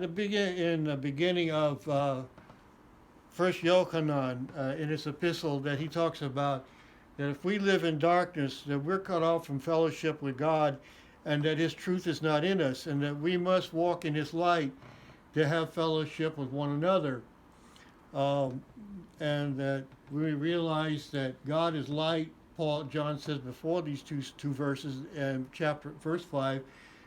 in the beginning of First Yochanan, in his epistle, that he talks about that if we live in darkness, that we're cut off from fellowship with God, and that His truth is not in us, and that we must walk in His light to have fellowship with one another, um, and that we realize that God is light. John says before these two verses, verse 5,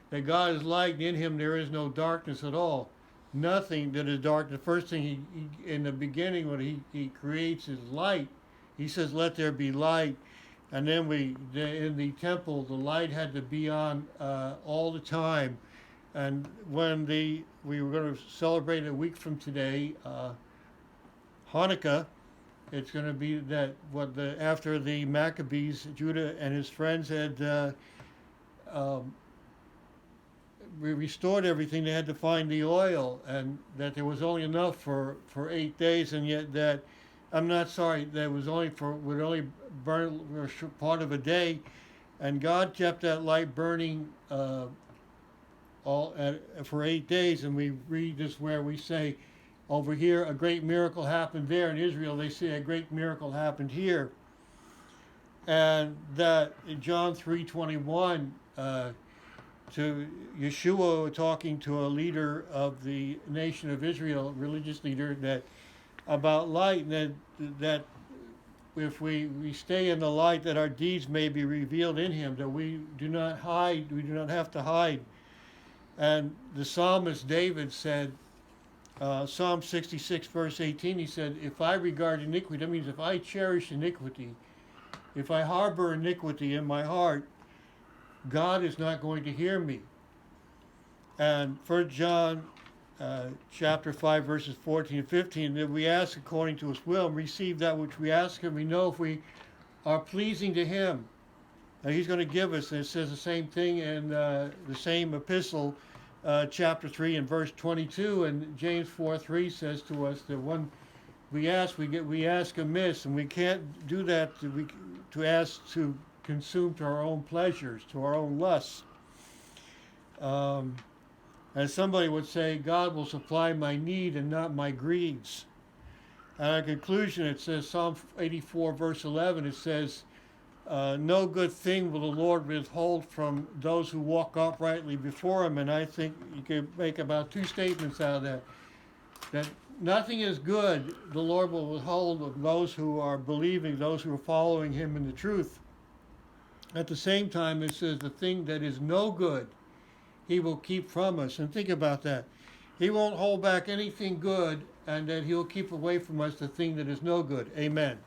that God is light, and in Him there is no darkness at all. Nothing that is dark. The first thing he in the beginning, when he creates is light, he says, "Let there be light." And then in the temple, the light had to be on all the time. And when we were going to celebrate a week from today, Hanukkah, it's going to be that after the Maccabees, Judah and his friends had um, restored everything, they had to find the oil, and that there was only enough for 8 days, and yet that I'm not sorry, that was would only burn part of a day, and God kept that light burning for 8 days. And we read this where we say, over here a great miracle happened there. In Israel they say a great miracle happened here, and that in John 3:21. To Yeshua talking to a leader of the nation of Israel, religious leader, that about light, and that if we stay in the light, that our deeds may be revealed in Him, that we do not hide, we do not have to hide. And the psalmist David said, Psalm 66 verse 18, he said, "If I regard iniquity," that means if I cherish iniquity, if I harbor iniquity in my heart, God is not going to hear me. And 1 John chapter 5 verses 14 and 15, that we ask according to His will and receive that which we ask Him. We know if we are pleasing to Him, He's going to give us. And it says the same thing in the same epistle, chapter 3 and verse 22. And James 4:3 says to us that when we ask amiss, and we can't do that to ask to consume to our own pleasures, to our own lusts. As somebody would say, God will supply my need and not my greeds. And in conclusion, it says, Psalm 84 verse 11, it says, "No good thing will the Lord withhold from those who walk uprightly before Him." And I think you could make about two statements out of that nothing is good the Lord will withhold of those who are believing, those who are following Him in the truth. At the same time, it says the thing that is no good, He will keep from us. And think about that. He won't hold back anything good, and that He'll keep away from us the thing that is no good. Amen.